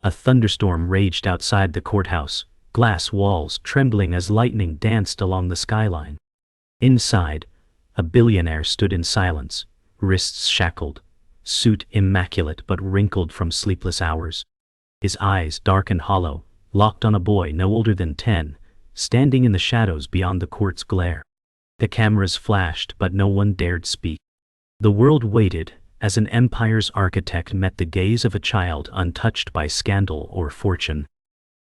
A thunderstorm raged outside the courthouse, glass walls trembling as lightning danced along the skyline. Inside, a billionaire stood in silence, wrists shackled, suit immaculate but wrinkled from sleepless hours. His eyes, dark and hollow, locked on a boy no older than 10, standing in the shadows beyond the court's glare. The cameras flashed, but no one dared speak. The world waited, as an empire's architect met the gaze of a child untouched by scandal or fortune.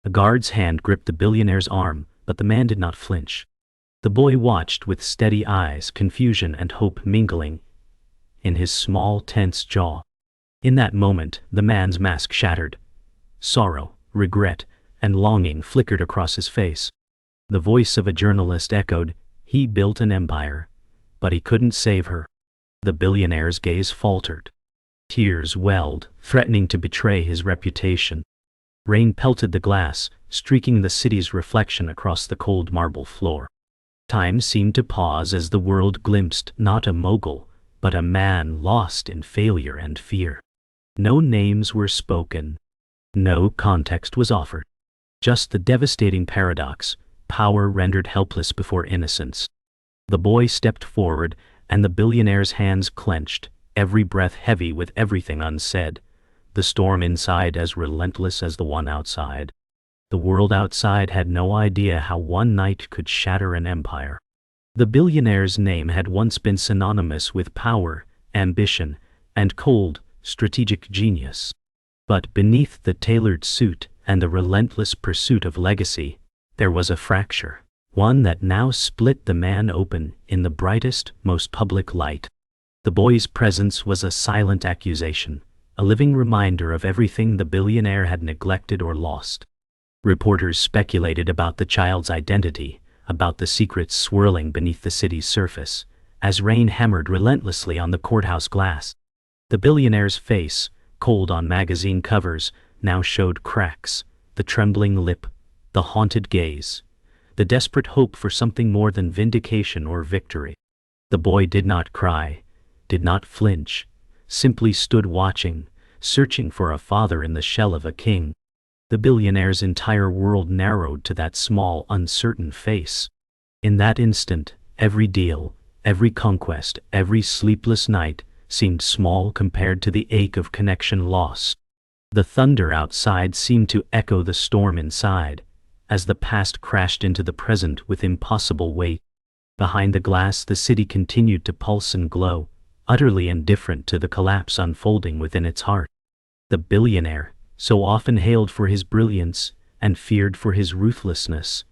A guard's hand gripped the billionaire's arm, but the man did not flinch. The boy watched with steady eyes, confusion and hope mingling in his small, tense jaw. In that moment, the man's mask shattered. Sorrow, regret, and longing flickered across his face. The voice of a journalist echoed, "He built an empire, but he couldn't save her." The billionaire's gaze faltered. Tears welled, threatening to betray his reputation. Rain pelted the glass, streaking the city's reflection across the cold marble floor. Time seemed to pause as the world glimpsed not a mogul, but a man lost in failure and fear. No names were spoken. No context was offered. Just the devastating paradox: power rendered helpless before innocence. The boy stepped forward, and the billionaire's hands clenched, every breath heavy with everything unsaid, the storm inside as relentless as the one outside. The world outside had no idea how one night could shatter an empire. The billionaire's name had once been synonymous with power, ambition, and cold, strategic genius. But beneath the tailored suit and the relentless pursuit of legacy, there was a fracture, one that now split the man open in the brightest, most public light. The boy's presence was a silent accusation, a living reminder of everything the billionaire had neglected or lost. Reporters speculated about the child's identity, about the secrets swirling beneath the city's surface, as rain hammered relentlessly on the courthouse glass. The billionaire's face, cold on magazine covers, now showed cracks, the trembling lip, the haunted gaze, the desperate hope for something more than vindication or victory. The boy did not cry, did not flinch, simply stood watching, searching for a father in the shell of a king. The billionaire's entire world narrowed to that small, uncertain face. In that instant, every deal, every conquest, every sleepless night seemed small compared to the ache of connection lost. The thunder outside seemed to echo the storm inside, as the past crashed into the present with impossible weight. Behind the glass, the city continued to pulse and glow, utterly indifferent to the collapse unfolding within its heart. The billionaire, so often hailed for his brilliance and feared for his ruthlessness,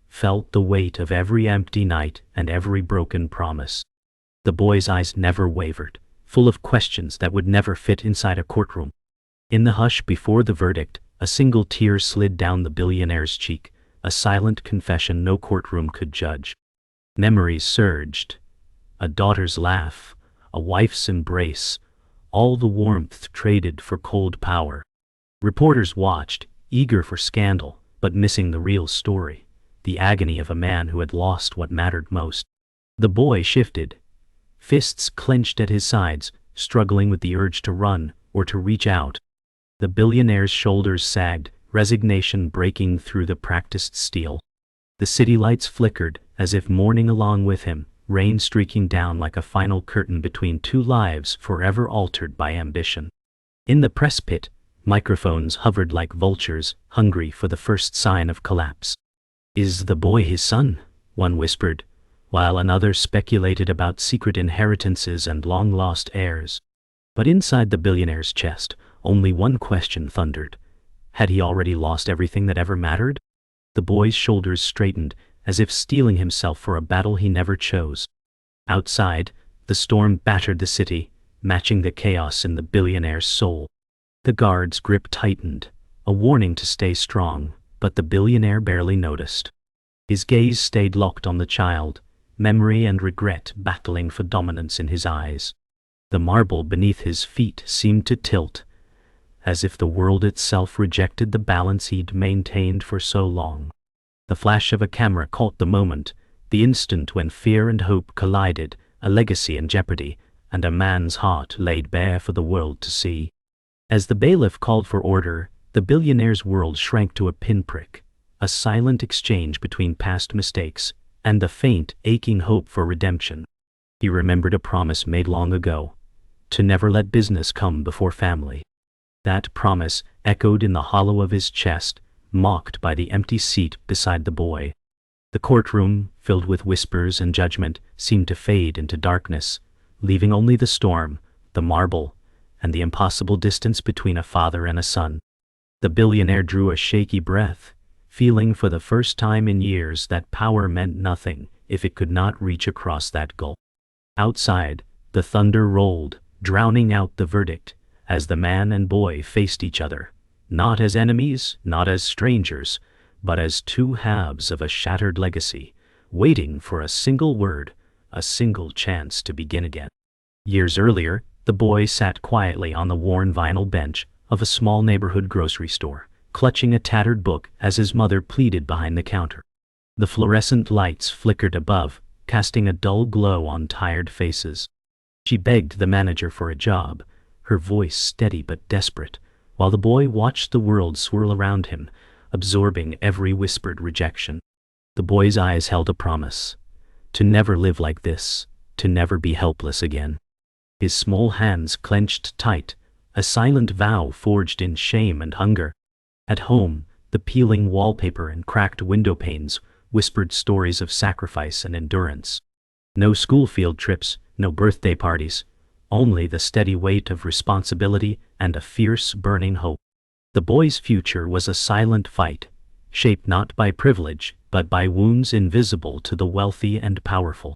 felt the weight of every empty night and every broken promise. The boy's eyes never wavered, full of questions that would never fit inside a courtroom. In the hush before the verdict, a single tear slid down the billionaire's cheek, a silent confession no courtroom could judge. Memories surged. A daughter's laugh, a wife's embrace, all the warmth traded for cold power. Reporters watched, eager for scandal, but missing the real story, the agony of a man who had lost what mattered most. The boy shifted, fists clenched at his sides, struggling with the urge to run or to reach out. The billionaire's shoulders sagged, resignation breaking through the practiced steel. The city lights flickered, as if mourning along with him, rain streaking down like a final curtain between two lives forever altered by ambition. In the press pit, microphones hovered like vultures, hungry for the first sign of collapse. "Is the boy his son?" one whispered, while another speculated about secret inheritances and long-lost heirs. But inside the billionaire's chest, only one question thundered. Had he already lost everything that ever mattered? The boy's shoulders straightened, as if steeling himself for a battle he never chose. Outside, the storm battered the city, matching the chaos in the billionaire's soul. The guard's grip tightened, a warning to stay strong, but the billionaire barely noticed. His gaze stayed locked on the child, memory and regret battling for dominance in his eyes. The marble beneath his feet seemed to tilt, as if the world itself rejected the balance he'd maintained for so long. The flash of a camera caught the moment, the instant when fear and hope collided, a legacy in jeopardy, and a man's heart laid bare for the world to see. As the bailiff called for order, The billionaire's world shrank to a pinprick, a silent exchange between past mistakes and the faint, aching hope for redemption. He remembered a promise made long ago, to never let business come before family. That promise echoed in the hollow of his chest, mocked by the empty seat beside the boy. The courtroom, filled with whispers and judgment, seemed to fade into darkness, leaving only the storm, the marble, and the impossible distance between a father and a son. The billionaire drew a shaky breath, feeling for the first time in years that power meant nothing if it could not reach across that gulf. Outside, the thunder rolled, drowning out the verdict, as the man and boy faced each other, not as enemies, not as strangers, but as two halves of a shattered legacy, waiting for a single word, a single chance to begin again. Years earlier, the boy sat quietly on the worn vinyl bench of a small neighborhood grocery store, clutching a tattered book as his mother pleaded behind the counter. The fluorescent lights flickered above, casting a dull glow on tired faces. She begged the manager for a job, her voice steady but desperate, while the boy watched the world swirl around him, absorbing every whispered rejection. The boy's eyes held a promise: to never live like this, to never be helpless again. His small hands clenched tight, a silent vow forged in shame and hunger. At home, the peeling wallpaper and cracked window panes whispered stories of sacrifice and endurance. No school field trips, no birthday parties, only the steady weight of responsibility and a fierce, burning hope. The boy's future was a silent fight, shaped not by privilege, but by wounds invisible to the wealthy and powerful.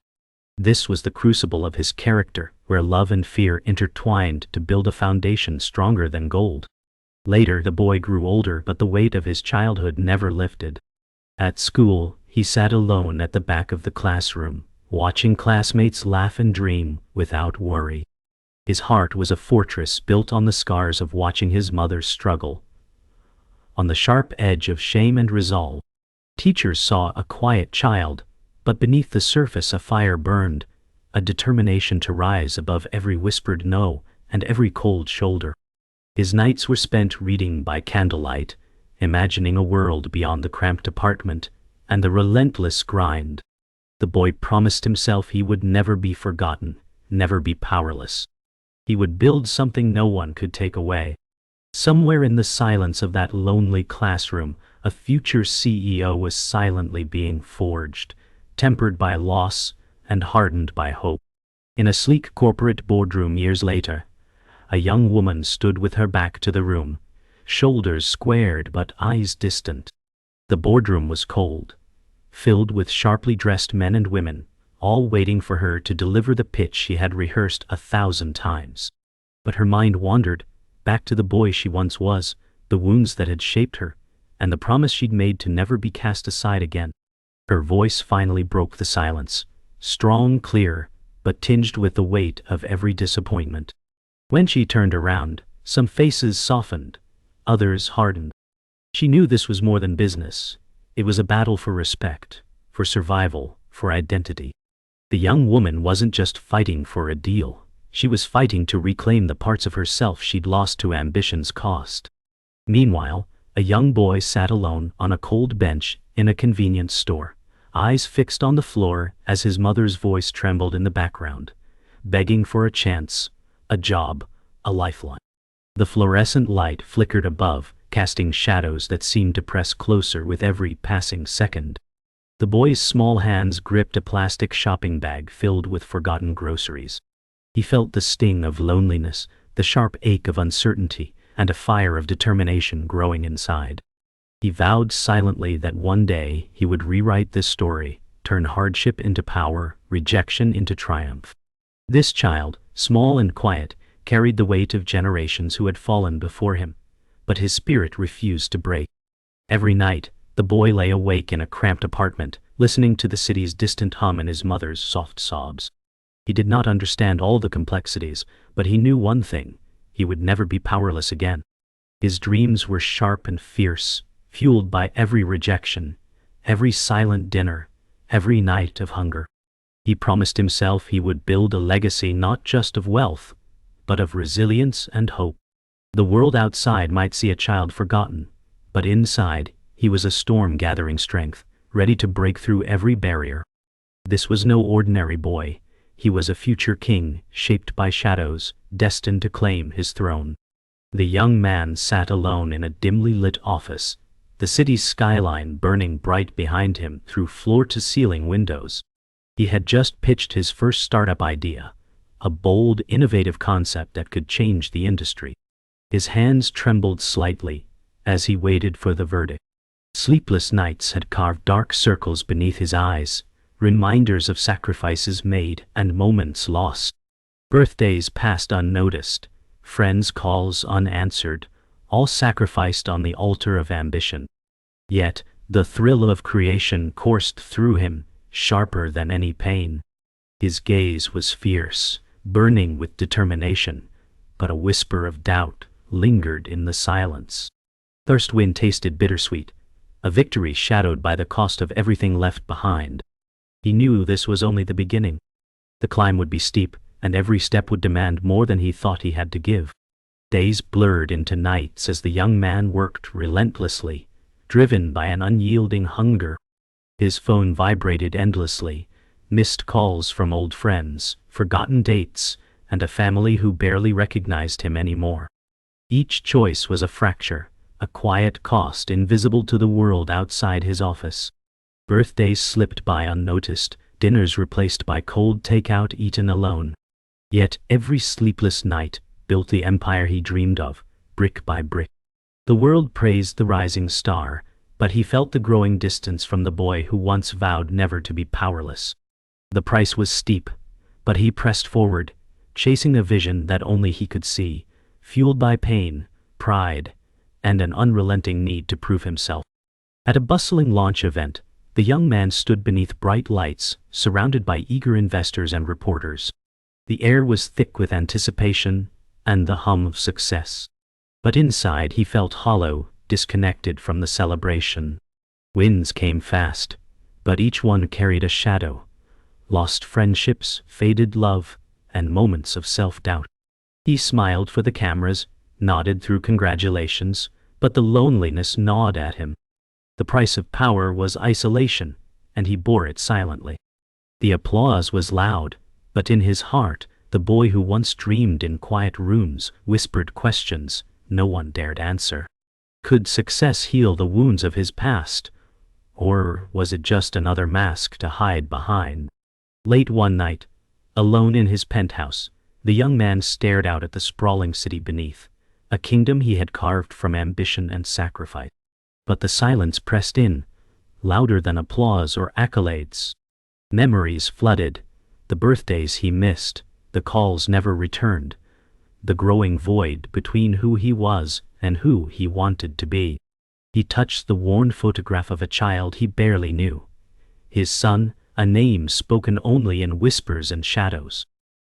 This was the crucible of his character, where love and fear intertwined to build a foundation stronger than gold. Later, the boy grew older, but the weight of his childhood never lifted. At school, he sat alone at the back of the classroom, watching classmates laugh and dream without worry. His heart was a fortress built on the scars of watching his mother struggle, on the sharp edge of shame and resolve. Teachers saw a quiet child, but beneath the surface a fire burned, a determination to rise above every whispered no and every cold shoulder. His nights were spent reading by candlelight, imagining a world beyond the cramped apartment and the relentless grind. The boy promised himself he would never be forgotten, never be powerless. He would build something no one could take away. Somewhere in the silence of that lonely classroom, a future CEO was silently being forged, tempered by loss and hardened by hope. In a sleek corporate boardroom years later, a young woman stood with her back to the room, shoulders squared but eyes distant. The boardroom was cold, filled with sharply dressed men and women, all waiting for her to deliver the pitch she had rehearsed 1,000 times. But her mind wandered, back to the boy she once was, the wounds that had shaped her, and the promise she'd made to never be cast aside again. Her voice finally broke the silence, strong, clear, but tinged with the weight of every disappointment. When she turned around, some faces softened, others hardened. She knew this was more than business. It was a battle for respect, for survival, for identity. The young woman wasn't just fighting for a deal. She was fighting to reclaim the parts of herself she'd lost to ambition's cost. Meanwhile, a young boy sat alone on a cold bench in a convenience store, eyes fixed on the floor as his mother's voice trembled in the background, begging for a chance, a job, a lifeline. The fluorescent light flickered above, casting shadows that seemed to press closer with every passing second. The boy's small hands gripped a plastic shopping bag filled with forgotten groceries. He felt the sting of loneliness, the sharp ache of uncertainty, and a fire of determination growing inside. He vowed silently that one day he would rewrite this story, turn hardship into power, rejection into triumph. This child, small and quiet, carried the weight of generations who had fallen before him, but his spirit refused to break. Every night, the boy lay awake in a cramped apartment, listening to the city's distant hum and his mother's soft sobs. He did not understand all the complexities, but he knew one thing: he would never be powerless again. His dreams were sharp and fierce, fueled by every rejection, every silent dinner, every night of hunger. He promised himself he would build a legacy not just of wealth, but of resilience and hope. The world outside might see a child forgotten, but inside, he was a storm gathering strength, ready to break through every barrier. This was no ordinary boy. He was a future king, shaped by shadows, destined to claim his throne. The young man sat alone in a dimly lit office, the city's skyline burning bright behind him through floor-to-ceiling windows. He had just pitched his first startup idea, a bold, innovative concept that could change the industry. His hands trembled slightly as he waited for the verdict. Sleepless nights had carved dark circles beneath his eyes, reminders of sacrifices made and moments lost. Birthdays passed unnoticed, friends' calls unanswered, all sacrificed on the altar of ambition. Yet, the thrill of creation coursed through him, sharper than any pain. His gaze was fierce, burning with determination, but a whisper of doubt lingered in the silence. Thirstwind tasted bittersweet, a victory shadowed by the cost of everything left behind. He knew this was only the beginning. The climb would be steep, and every step would demand more than he thought he had to give. Days blurred into nights as the young man worked relentlessly, driven by an unyielding hunger. His phone vibrated endlessly, missed calls from old friends, forgotten dates, and a family who barely recognized him anymore. Each choice was a fracture, a quiet cost invisible to the world outside his office. Birthdays slipped by unnoticed, dinners replaced by cold takeout eaten alone. Yet every sleepless night built the empire he dreamed of, brick by brick. The world praised the rising star, but he felt the growing distance from the boy who once vowed never to be powerless. The price was steep, but he pressed forward, chasing a vision that only he could see, fueled by pain, pride, and an unrelenting need to prove himself. At a bustling launch event, the young man stood beneath bright lights, surrounded by eager investors and reporters. The air was thick with anticipation and the hum of success. But inside he felt hollow, disconnected from the celebration. Wins came fast, but each one carried a shadow. Lost friendships, faded love, and moments of self-doubt. He smiled for the cameras, nodded through congratulations, but the loneliness gnawed at him. The price of power was isolation, and he bore it silently. The applause was loud, but in his heart, the boy who once dreamed in quiet rooms whispered questions no one dared answer. Could success heal the wounds of his past, or was it just another mask to hide behind? Late one night, alone in his penthouse, the young man stared out at the sprawling city beneath, a kingdom he had carved from ambition and sacrifice. But the silence pressed in, louder than applause or accolades. Memories flooded, the birthdays he missed, the calls never returned, the growing void between who he was and who he wanted to be. He touched the worn photograph of a child he barely knew. His son, a name spoken only in whispers and shadows.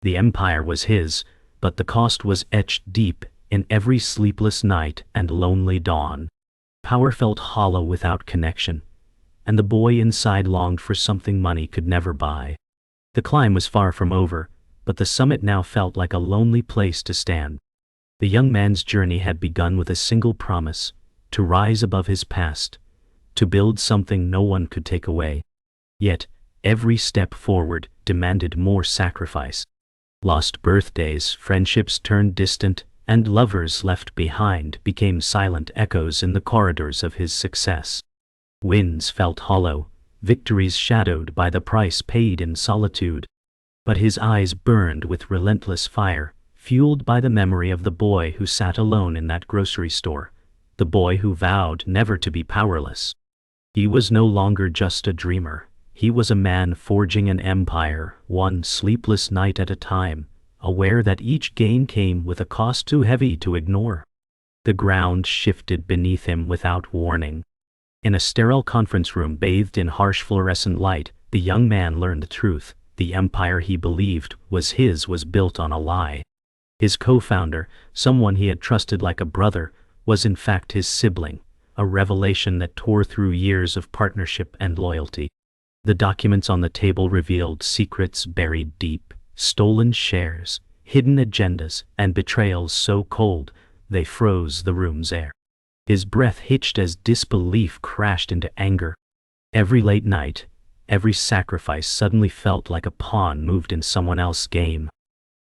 The empire was his, but the cost was etched deep in every sleepless night and lonely dawn. Power felt hollow without connection, and the boy inside longed for something money could never buy. The climb was far from over, but the summit now felt like a lonely place to stand. The young man's journey had begun with a single promise: to rise above his past, to build something no one could take away. Yet, every step forward demanded more sacrifice. Lost birthdays, friendships turned distant, and lovers left behind became silent echoes in the corridors of his success. Wins felt hollow, victories shadowed by the price paid in solitude. But his eyes burned with relentless fire, fueled by the memory of the boy who sat alone in that grocery store, the boy who vowed never to be powerless. He was no longer just a dreamer. He was a man forging an empire, one sleepless night at a time, aware that each gain came with a cost too heavy to ignore. The ground shifted beneath him without warning. In a sterile conference room bathed in harsh fluorescent light, the young man learned the truth. The empire he believed was his was built on a lie. His co-founder, someone he had trusted like a brother, was in fact his sibling, a revelation that tore through years of partnership and loyalty. The documents on the table revealed secrets buried deep, stolen shares, hidden agendas, and betrayals so cold They froze the room's air. His breath hitched as disbelief crashed into anger. Every late night, every sacrifice suddenly felt like a pawn moved in someone else's game.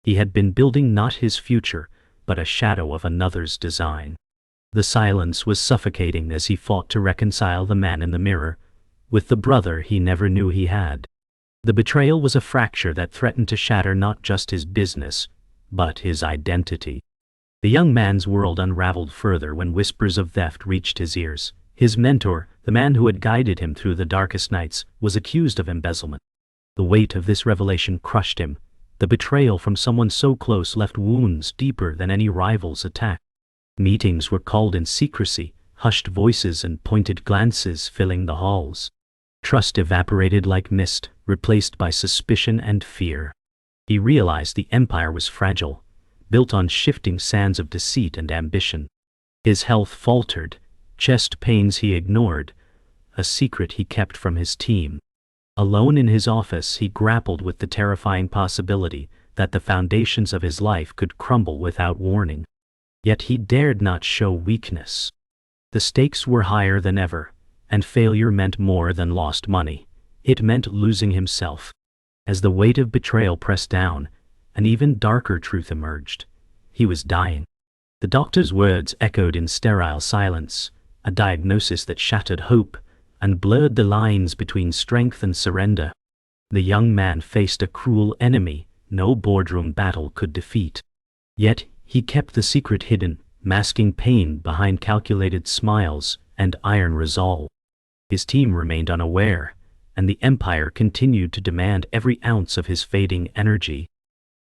He had been building not his future, but a shadow of another's design. The silence was suffocating as he fought to reconcile the man in the mirror with the brother he never knew he had. The betrayal was a fracture that threatened to shatter not just his business, but his identity. The young man's world unraveled further when whispers of theft reached his ears. His mentor, the man who had guided him through the darkest nights, was accused of embezzlement. The weight of this revelation crushed him. The betrayal from someone so close left wounds deeper than any rival's attack. Meetings were called in secrecy, hushed voices and pointed glances filling the halls. Trust evaporated like mist, replaced by suspicion and fear. He realized the empire was fragile, built on shifting sands of deceit and ambition. His health faltered, chest pains he ignored, a secret he kept from his team. Alone in his office, he grappled with the terrifying possibility that the foundations of his life could crumble without warning. Yet he dared not show weakness. The stakes were higher than ever, and failure meant more than lost money. It meant losing himself. As the weight of betrayal pressed down, an even darker truth emerged. He was dying. The doctor's words echoed in sterile silence, a diagnosis that shattered hope and blurred the lines between strength and surrender. The young man faced a cruel enemy no boardroom battle could defeat. Yet he kept the secret hidden, masking pain behind calculated smiles and iron resolve. His team remained unaware, and the empire continued to demand every ounce of his fading energy.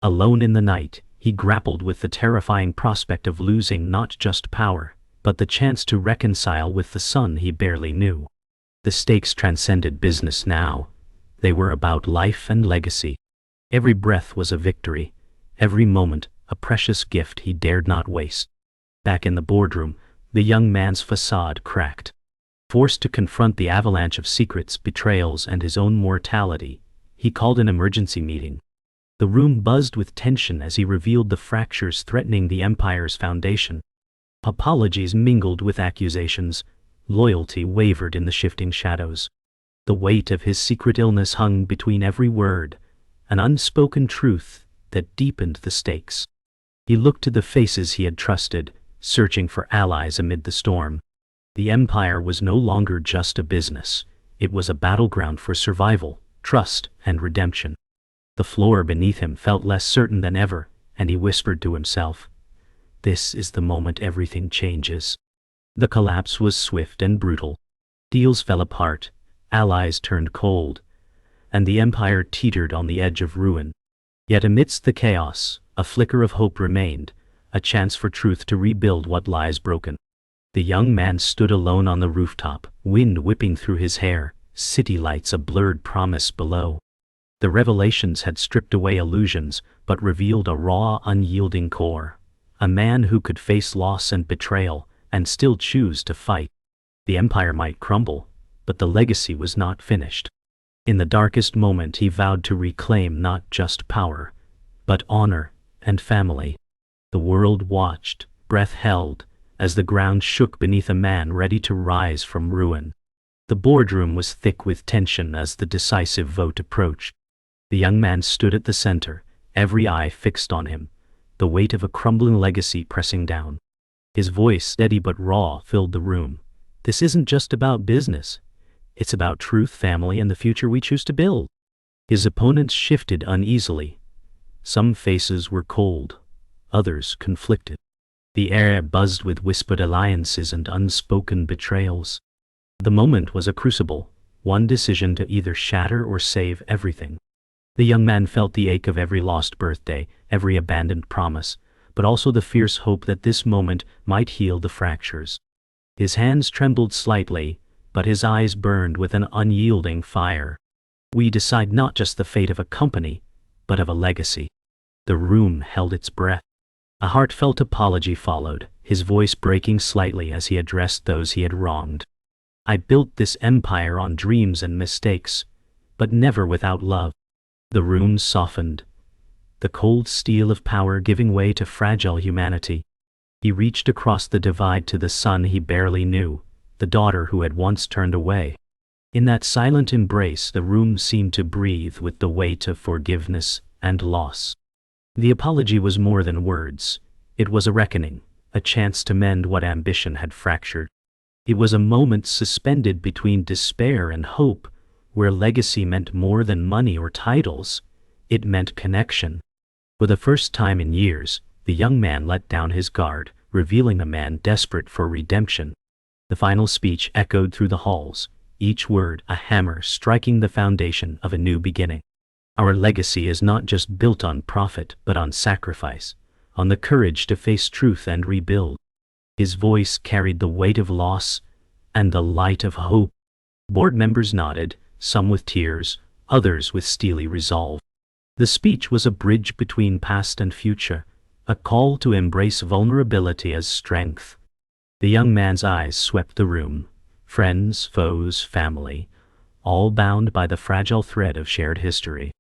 Alone in the night, he grappled with the terrifying prospect of losing not just power, but the chance to reconcile with the son he barely knew. The stakes transcended business now. They were about life and legacy. Every breath was a victory, every moment a precious gift he dared not waste. Back in the boardroom, the young man's facade cracked. Forced to confront the avalanche of secrets, betrayals, and his own mortality, he called an emergency meeting. The room buzzed with tension as he revealed the fractures threatening the empire's foundation. Apologies mingled with accusations. Loyalty wavered in the shifting shadows. The weight of his secret illness hung between every word, an unspoken truth that deepened the stakes. He looked to the faces he had trusted, searching for allies amid the storm. The empire was no longer just a business. It was a battleground for survival, trust, and redemption. The floor beneath him felt less certain than ever, and he whispered to himself, "This is the moment everything changes." The collapse was swift and brutal. Deals fell apart, allies turned cold, and the empire teetered on the edge of ruin. Yet amidst the chaos, a flicker of hope remained, a chance for truth to rebuild what lies broken. The young man stood alone on the rooftop, wind whipping through his hair, city lights a blurred promise below. The revelations had stripped away illusions, but revealed a raw, unyielding core. A man who could face loss and betrayal, and still choose to fight. The empire might crumble, but the legacy was not finished. In the darkest moment he vowed to reclaim not just power, but honor and family. The world watched, breath held, as the ground shook beneath a man ready to rise from ruin. The boardroom was thick with tension as the decisive vote approached. The young man stood at the center, every eye fixed on him, the weight of a crumbling legacy pressing down. His voice, steady but raw, filled the room. "This isn't just about business. It's about truth, family, and the future we choose to build." His opponents shifted uneasily. Some faces were cold, others conflicted. The air buzzed with whispered alliances and unspoken betrayals. The moment was a crucible, one decision to either shatter or save everything. The young man felt the ache of every lost birthday, every abandoned promise, but also the fierce hope that this moment might heal the fractures. His hands trembled slightly, but his eyes burned with an unyielding fire. "We decide not just the fate of a company, but of a legacy." The room held its breath. A heartfelt apology followed, his voice breaking slightly as he addressed those he had wronged. "I built this empire on dreams and mistakes, but never without love." The room softened, the cold steel of power giving way to fragile humanity. He reached across the divide to the son he barely knew, the daughter who had once turned away. In that silent embrace, the room seemed to breathe with the weight of forgiveness and loss. The apology was more than words. It was a reckoning, a chance to mend what ambition had fractured. It was a moment suspended between despair and hope, where legacy meant more than money or titles. It meant connection. For the first time in years, the young man let down his guard, revealing a man desperate for redemption. The final speech echoed through the halls, each word a hammer striking the foundation of a new beginning. Our legacy is not just built on profit but on sacrifice, on the courage to face truth and rebuild. His voice carried the weight of loss and the light of hope. Board members nodded, some with tears, others with steely resolve. The speech was a bridge between past and future, a call to embrace vulnerability as strength. The young man's eyes swept the room. Friends, foes, family, all bound by the fragile thread of shared history.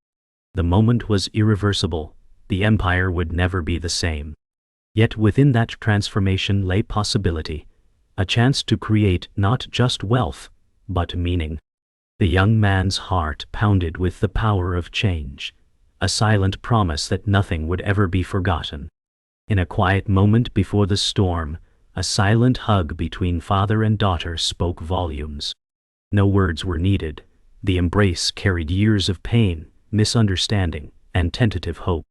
The moment was irreversible. The empire would never be the same. Yet within that transformation lay possibility, a chance to create not just wealth, but meaning. The young man's heart pounded with the power of change, a silent promise that nothing would ever be forgotten. In a quiet moment before the storm, a silent hug between father and daughter spoke volumes. No words were needed. The embrace carried years of pain, misunderstanding, and tentative hope.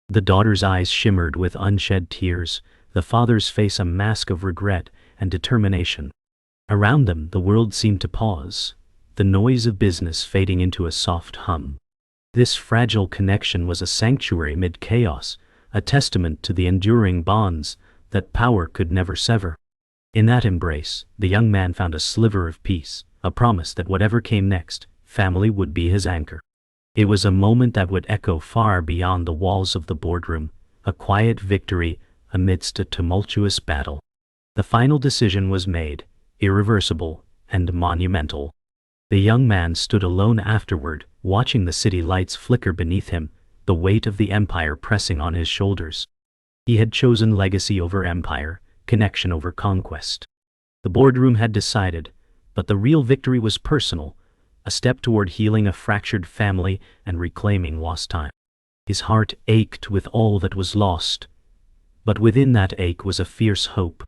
The daughter's eyes shimmered with unshed tears, the father's face a mask of regret and determination. Around them, the world seemed to pause, the noise of business fading into a soft hum. This fragile connection was a sanctuary mid chaos, a testament to the enduring bonds that power could never sever. In that embrace, the young man found a sliver of peace, a promise that whatever came next, family would be his anchor. It was a moment that would echo far beyond the walls of the boardroom, a quiet victory amidst a tumultuous battle. The final decision was made, irreversible and monumental. The young man stood alone afterward, watching the city lights flicker beneath him, the weight of the empire pressing on his shoulders. He had chosen legacy over empire, connection over conquest. The boardroom had decided, but the real victory was personal, a step toward healing a fractured family and reclaiming lost time. His heart ached with all that was lost, but within that ache was a fierce hope.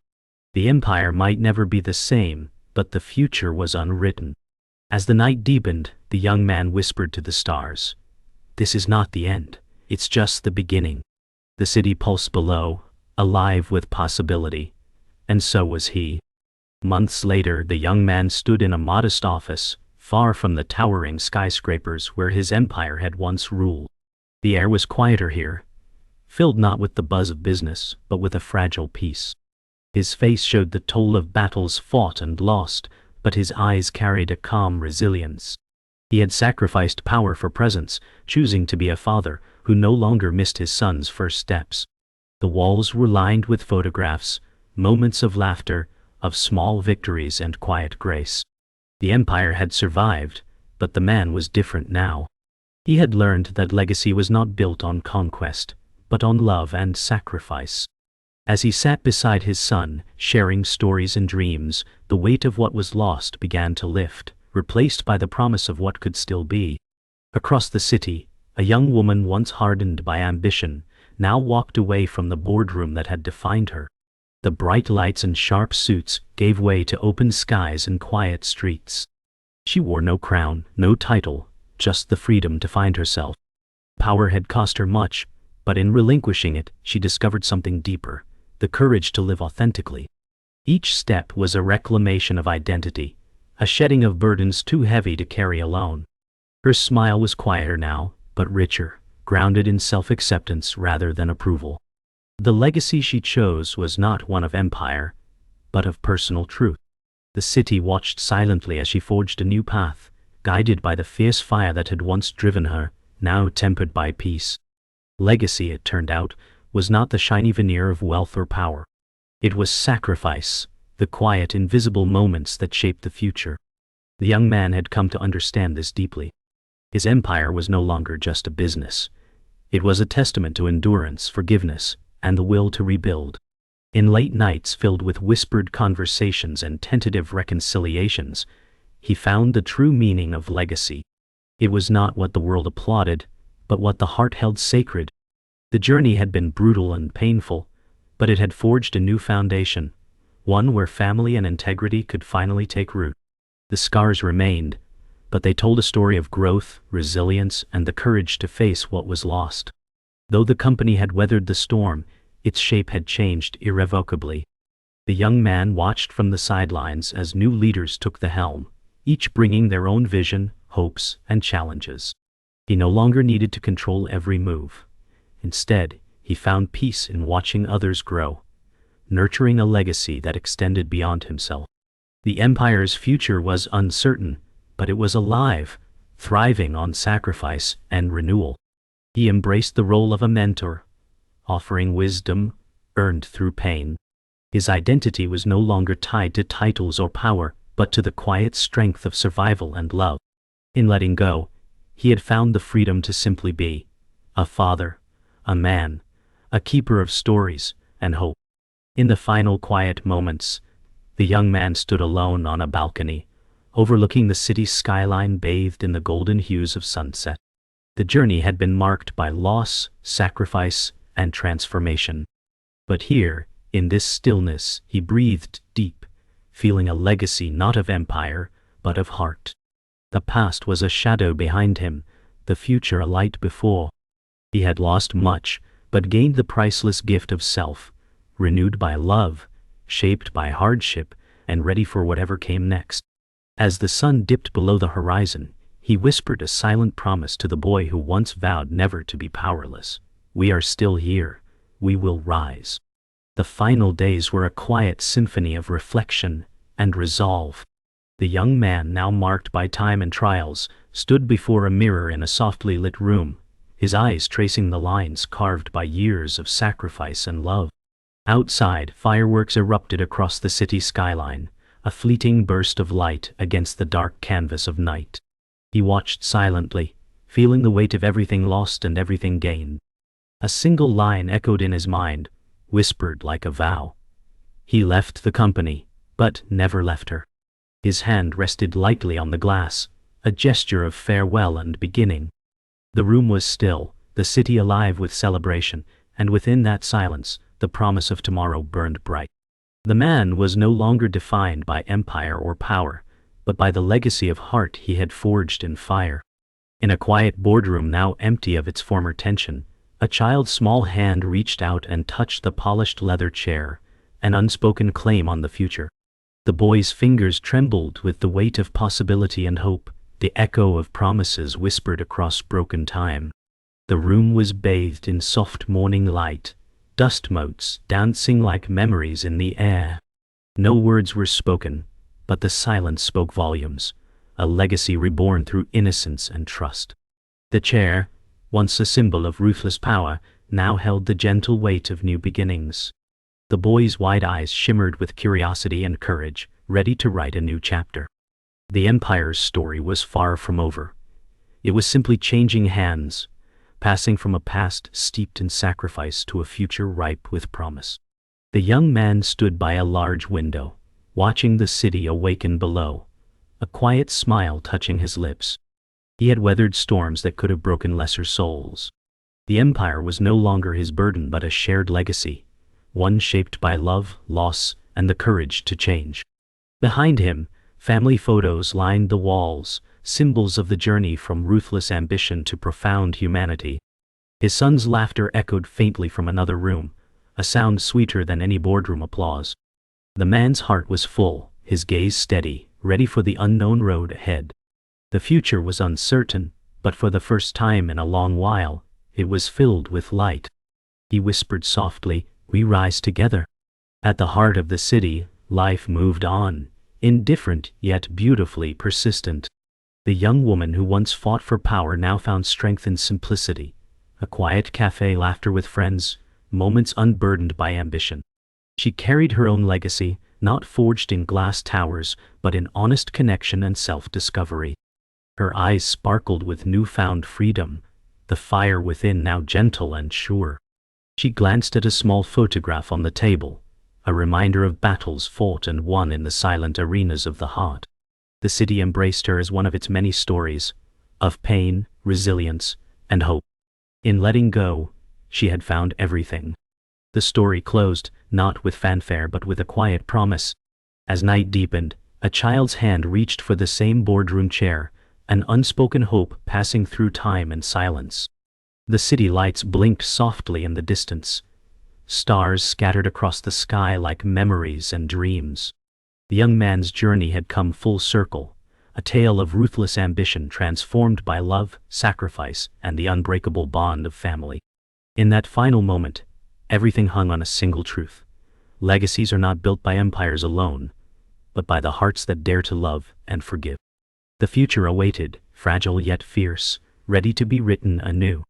The empire might never be the same, but the future was unwritten. As the night deepened, the young man whispered to the stars, "This is not the end, it's just the beginning." The city pulsed below, alive with possibility, and so was he. Months later, the young man stood in a modest office, far from the towering skyscrapers where his empire had once ruled. The air was quieter here, filled not with the buzz of business, but with a fragile peace. His face showed the toll of battles fought and lost, but his eyes carried a calm resilience. He had sacrificed power for presence, choosing to be a father who no longer missed his son's first steps. The walls were lined with photographs, moments of laughter, of small victories and quiet grace. The empire had survived, but the man was different now. He had learned that legacy was not built on conquest, but on love and sacrifice. As he sat beside his son, sharing stories and dreams, the weight of what was lost began to lift, replaced by the promise of what could still be. Across the city, a young woman once hardened by ambition, now walked away from the boardroom that had defined her. The bright lights and sharp suits gave way to open skies and quiet streets. She wore no crown, no title, just the freedom to find herself. Power had cost her much, but in relinquishing it, she discovered something deeper, the courage to live authentically. Each step was a reclamation of identity, a shedding of burdens too heavy to carry alone. Her smile was quieter now, but richer, grounded in self-acceptance rather than approval. The legacy she chose was not one of empire, but of personal truth. The city watched silently as she forged a new path, guided by the fierce fire that had once driven her, now tempered by peace. Legacy, it turned out, was not the shiny veneer of wealth or power. It was sacrifice, the quiet, invisible moments that shaped the future. The young man had come to understand this deeply. His empire was no longer just a business. It was a testament to endurance, forgiveness, and the will to rebuild. In late nights filled with whispered conversations and tentative reconciliations, he found the true meaning of legacy. It was not what the world applauded, but what the heart held sacred. The journey had been brutal and painful, but it had forged a new foundation, one where family and integrity could finally take root. The scars remained, but they told a story of growth, resilience, and the courage to face what was lost. Though the company had weathered the storm, its shape had changed irrevocably. The young man watched from the sidelines as new leaders took the helm, each bringing their own vision, hopes, and challenges. He no longer needed to control every move. Instead, he found peace in watching others grow, nurturing a legacy that extended beyond himself. The empire's future was uncertain, but it was alive, thriving on sacrifice and renewal. He embraced the role of a mentor, offering wisdom earned through pain. His identity was no longer tied to titles or power, but to the quiet strength of survival and love. In letting go, he had found the freedom to simply be a father, a man, a keeper of stories and hope. In the final quiet moments, the young man stood alone on a balcony, overlooking the city's skyline bathed in the golden hues of sunset. The journey had been marked by loss, sacrifice, and transformation. But here, in this stillness, he breathed deep, feeling a legacy not of empire, but of heart. The past was a shadow behind him, the future a light before. He had lost much, but gained the priceless gift of self, renewed by love, shaped by hardship, and ready for whatever came next. As the sun dipped below the horizon, he whispered a silent promise to the boy who once vowed never to be powerless. "We are still here. We will rise." The final days were a quiet symphony of reflection and resolve. The young man, now marked by time and trials, stood before a mirror in a softly lit room, his eyes tracing the lines carved by years of sacrifice and love. Outside, fireworks erupted across the city skyline, a fleeting burst of light against the dark canvas of night. He watched silently, feeling the weight of everything lost and everything gained. A single line echoed in his mind, whispered like a vow. He left the company, but never left her. His hand rested lightly on the glass, a gesture of farewell and beginning. The room was still, the city alive with celebration, and within that silence, the promise of tomorrow burned bright. The man was no longer defined by empire or power, but by the legacy of heart he had forged in fire. In a quiet boardroom now empty of its former tension, a child's small hand reached out and touched the polished leather chair, an unspoken claim on the future. The boy's fingers trembled with the weight of possibility and hope, the echo of promises whispered across broken time. The room was bathed in soft morning light, dust motes dancing like memories in the air. No words were spoken, but the silence spoke volumes, a legacy reborn through innocence and trust. The chair, once a symbol of ruthless power, now held the gentle weight of new beginnings. The boy's wide eyes shimmered with curiosity and courage, ready to write a new chapter. The empire's story was far from over. It was simply changing hands, passing from a past steeped in sacrifice to a future ripe with promise. The young man stood by a large window, watching the city awaken below, a quiet smile touching his lips. He had weathered storms that could have broken lesser souls. The empire was no longer his burden but a shared legacy, one shaped by love, loss, and the courage to change. Behind him, family photos lined the walls, symbols of the journey from ruthless ambition to profound humanity. His son's laughter echoed faintly from another room, a sound sweeter than any boardroom applause. The man's heart was full, his gaze steady, ready for the unknown road ahead. The future was uncertain, but for the first time in a long while, it was filled with light. He whispered softly, "We rise together." At the heart of the city, life moved on, indifferent yet beautifully persistent. The young woman who once fought for power now found strength in simplicity, a quiet cafe laughter with friends, moments unburdened by ambition. She carried her own legacy, not forged in glass towers, but in honest connection and self-discovery. Her eyes sparkled with newfound freedom, the fire within now gentle and sure. She glanced at a small photograph on the table, a reminder of battles fought and won in the silent arenas of the heart. The city embraced her as one of its many stories, of pain, resilience, and hope. In letting go, she had found everything. The story closed, not with fanfare but with a quiet promise. As night deepened, a child's hand reached for the same boardroom chair, an unspoken hope passing through time and silence. The city lights blinked softly in the distance. Stars scattered across the sky like memories and dreams. The young man's journey had come full circle, a tale of ruthless ambition transformed by love, sacrifice, and the unbreakable bond of family. In that final moment, everything hung on a single truth. Legacies are not built by empires alone, but by the hearts that dare to love and forgive. The future awaited, fragile yet fierce, ready to be written anew.